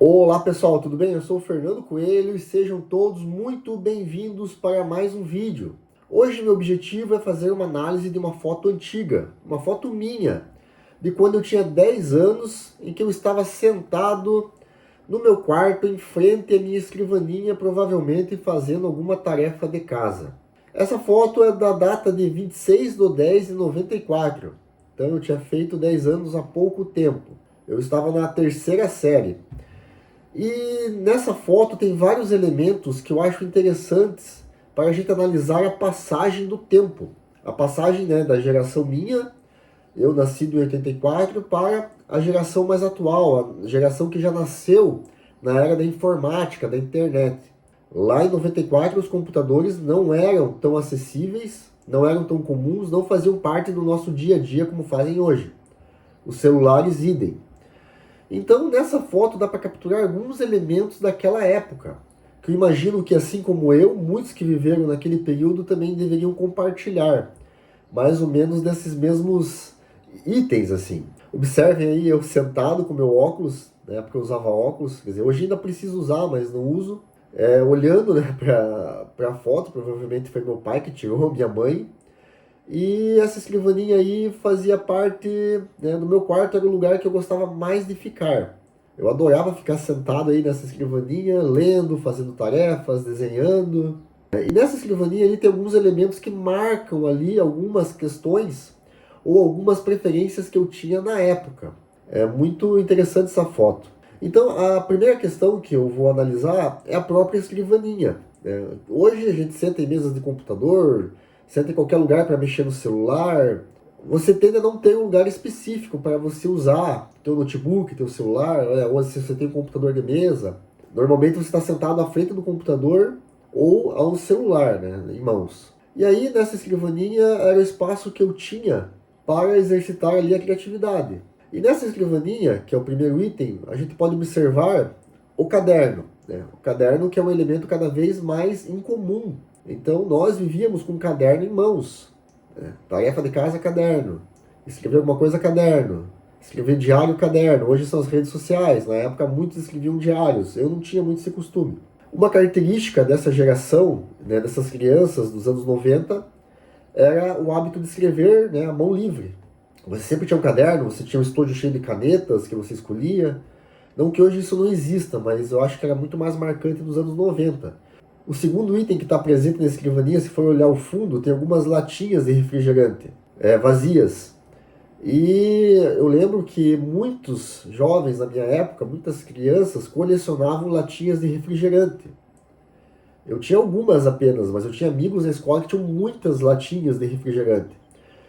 Olá pessoal, tudo bem? Eu sou o Fernando Coelho e sejam todos muito bem-vindos para mais um vídeo. Hoje meu objetivo é fazer uma análise de uma foto antiga, uma foto minha, de quando eu tinha 10 anos, em que eu estava sentado no meu quarto em frente à minha escrivaninha, provavelmente fazendo alguma tarefa de casa. Essa foto é da data de 26/10/94, então eu tinha feito 10 anos há pouco tempo. Eu estava na terceira série. E nessa foto tem vários elementos que eu acho interessantes para a gente analisar a passagem do tempo. A passagem, né, da geração minha, eu nascido em 84, para a geração mais atual, a geração que já nasceu na era da informática, da internet. Lá em 94 os computadores não eram tão acessíveis, não eram tão comuns, não faziam parte do nosso dia a dia como fazem hoje. Os celulares idem. Então, nessa foto dá para capturar alguns elementos daquela época, que eu imagino que, assim como eu, muitos que viveram naquele período também deveriam compartilhar, mais ou menos desses mesmos itens, assim. Observem aí eu sentado com meu óculos, na época eu usava óculos, quer dizer, hoje ainda preciso usar, mas não uso, olhando, né, para a foto, provavelmente foi meu pai que tirou, minha mãe. E essa escrivaninha aí fazia parte, né, do meu quarto, era o lugar que eu gostava mais de ficar. Eu adorava ficar sentado aí nessa escrivaninha, lendo, fazendo tarefas, desenhando. E nessa escrivaninha ali tem alguns elementos que marcam ali algumas questões ou algumas preferências que eu tinha na época. É muito interessante essa foto. Então, a primeira questão que eu vou analisar é a própria escrivaninha. Hoje a gente senta em mesas de computador, senta em qualquer lugar para mexer no celular. Você tende a não ter um lugar específico para você usar teu notebook, teu celular, ou se você tem um computador de mesa. Normalmente você está sentado à frente do computador ou a um celular, né, em mãos. E aí nessa escrivaninha era o espaço que eu tinha para exercitar ali a criatividade. E nessa escrivaninha, que é o primeiro item, a gente pode observar o caderno, né? O caderno que é um elemento cada vez mais incomum. Então nós vivíamos com um caderno em mãos. Tarefa de casa, caderno. Escrever alguma coisa, caderno. Escrever diário, caderno. Hoje são as redes sociais. Na época muitos escreviam diários. Eu não tinha muito esse costume. Uma característica dessa geração, né, dessas crianças dos anos 90, era o hábito de escrever, né, à mão livre. Você sempre tinha um caderno, você tinha um estojo cheio de canetas que você escolhia. Não que hoje isso não exista, mas eu acho que era muito mais marcante nos anos 90. O segundo item que está presente na escrivaninha, se for olhar o fundo, tem algumas latinhas de refrigerante, vazias. E eu lembro que muitos jovens na minha época, muitas crianças, colecionavam latinhas de refrigerante. Eu tinha algumas apenas, mas eu tinha amigos na escola que tinham muitas latinhas de refrigerante.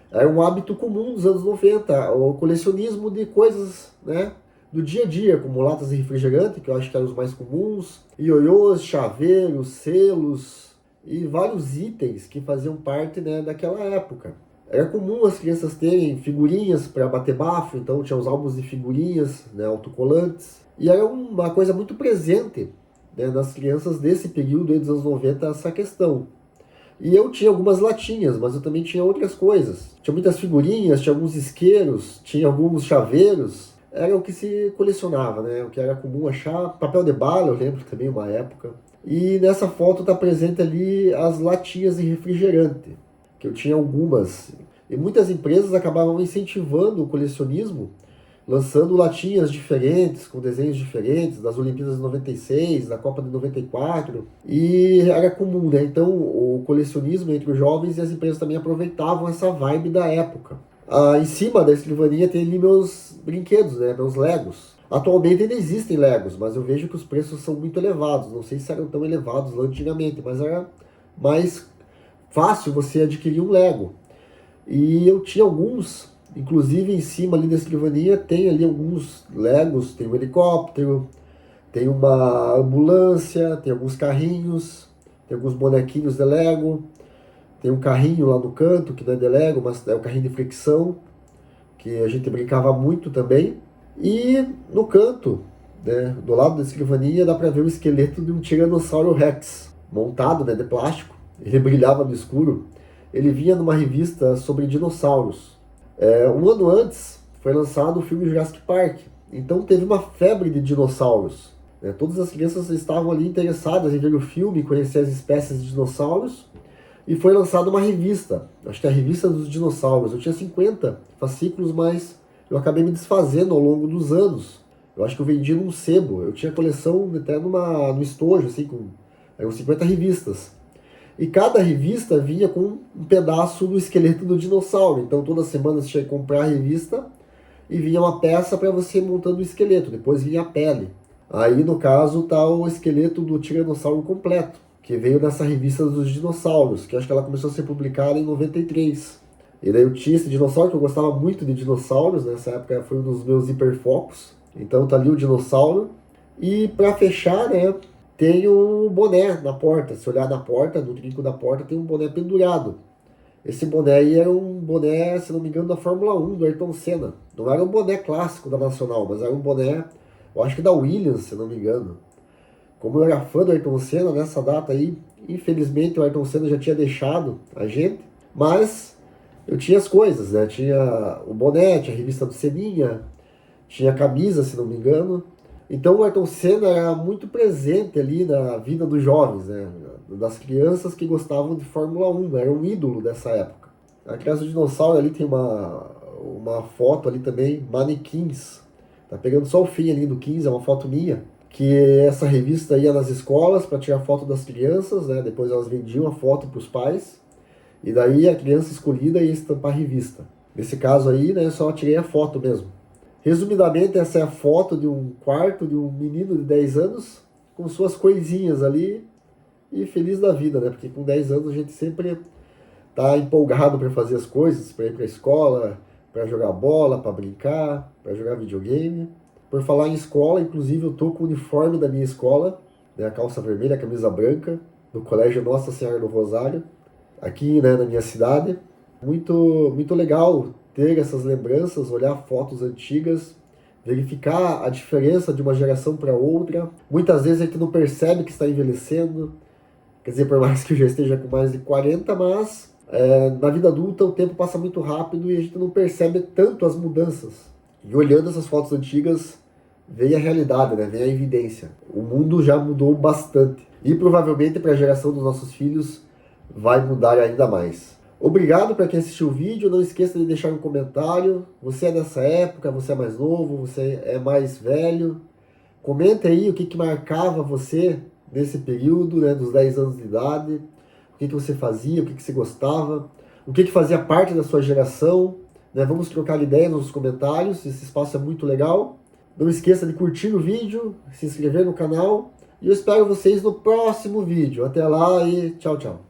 Era um hábito comum dos anos 90, o colecionismo de coisas, né, do dia a dia, como latas de refrigerante, que eu acho que eram os mais comuns, ioiôs, chaveiros, selos e vários itens que faziam parte, né, daquela época. Era comum as crianças terem figurinhas para bater bafo, então tinha os álbuns de figurinhas, né, autocolantes. E era uma coisa muito presente, né, nas crianças desse período aí dos anos 90, essa questão. E eu tinha algumas latinhas, mas eu também tinha outras coisas. Tinha muitas figurinhas, tinha alguns isqueiros, tinha alguns chaveiros. Era o que se colecionava, né? O que era comum achar. Papel de bala, eu lembro também, uma época. E nessa foto está presente ali as latinhas de refrigerante, que eu tinha algumas. E muitas empresas acabavam incentivando o colecionismo, lançando latinhas diferentes, com desenhos diferentes, das Olimpíadas de 96, da Copa de 94, e era comum, né? Então o colecionismo entre os jovens e as empresas também aproveitavam essa vibe da época. Em cima da escrivaninha tem ali meus brinquedos, né? Meus Legos. Atualmente ainda existem Legos, mas eu vejo que os preços são muito elevados. Não sei se eram tão elevados lá antigamente, mas era mais fácil você adquirir um Lego. E eu tinha alguns. Inclusive em cima ali da escrivaninha tem ali alguns Legos, tem um helicóptero, tem uma ambulância, tem alguns carrinhos, tem alguns bonequinhos de Lego, tem um carrinho lá no canto que não é de Lego, mas é o carrinho de fricção, que a gente brincava muito também. E no canto, né, do lado da escrivaninha, dá para ver o esqueleto de um Tiranossauro Rex, montado, né, de plástico. Ele brilhava no escuro. Ele vinha numa revista sobre dinossauros. Um ano antes foi lançado o filme Jurassic Park, então teve uma febre de dinossauros. né? Todas as crianças estavam ali interessadas em ver o filme, conhecer as espécies de dinossauros. E foi lançada uma revista, acho que é a Revista dos Dinossauros. Eu tinha 50 fascículos, mas eu acabei me desfazendo ao longo dos anos. Eu acho que eu vendi num sebo. Eu tinha coleção até no estojo, assim, eram 50 revistas. E cada revista vinha com um pedaço do esqueleto do dinossauro. Então toda semana você tinha que comprar a revista e vinha uma peça para você ir montando o esqueleto. Depois vinha a pele. Aí no caso tá o esqueleto do tiranossauro completo, que veio nessa revista dos dinossauros, que acho que ela começou a ser publicada em 93. E daí eu tinha esse dinossauro, que eu gostava muito de dinossauros, nessa época foi um dos meus hiperfocos. Então tá ali o dinossauro. E para fechar, né, tem o boné na porta. Se olhar na porta, no trinco da porta, tem um boné pendurado. Esse boné aí era um boné, se não me engano, da Fórmula 1, do Ayrton Senna. Não era um boné clássico da Nacional, mas era um boné, eu acho que da Williams, se não me engano. Como eu era fã do Ayrton Senna nessa data aí, infelizmente o Ayrton Senna já tinha deixado a gente, mas eu tinha as coisas, né? Tinha o boné, tinha a revista do Seninha, tinha a camisa, se não me engano. Então o Ayrton Senna era muito presente ali na vida dos jovens, né? Das crianças que gostavam de Fórmula 1, era um ídolo dessa época. A Criança do Dinossauro ali tem uma foto ali também, manequins. Tá pegando só o fim ali do 15, é uma foto minha. Que essa revista ia nas escolas para tirar foto das crianças, né? Depois elas vendiam a foto para os pais. E daí a criança escolhida ia estampar a revista. Nesse caso aí, né, só tirei a foto mesmo. Resumidamente, essa é a foto de um quarto de um menino de 10 anos com suas coisinhas ali e feliz da vida, né? Porque com 10 anos a gente sempre tá empolgado para fazer as coisas, para ir para a escola, para jogar bola, para brincar, para jogar videogame. Por falar em escola, inclusive eu tô com o uniforme da minha escola, né, a calça vermelha, a camisa branca, do Colégio Nossa Senhora do Rosário, aqui, né, na minha cidade. Muito, muito legal ter essas lembranças, olhar fotos antigas, verificar a diferença de uma geração para outra. Muitas vezes a gente não percebe que está envelhecendo, quer dizer, por mais que eu já esteja com mais de 40, mas na vida adulta o tempo passa muito rápido e a gente não percebe tanto as mudanças. E olhando essas fotos antigas, vem a realidade, né? Vem a evidência. O mundo já mudou bastante. E provavelmente para a geração dos nossos filhos vai mudar ainda mais. Obrigado para quem assistiu o vídeo. Não esqueça de deixar um comentário. Você é dessa época, você é mais novo, você é mais velho. Comenta aí o que marcava você nesse período, né, dos 10 anos de idade. O que você fazia, o que você gostava. O que fazia parte da sua geração. Né? Vamos trocar ideias nos comentários. Esse espaço é muito legal. Não esqueça de curtir o vídeo, se inscrever no canal. E eu espero vocês no próximo vídeo. Até lá e tchau, tchau.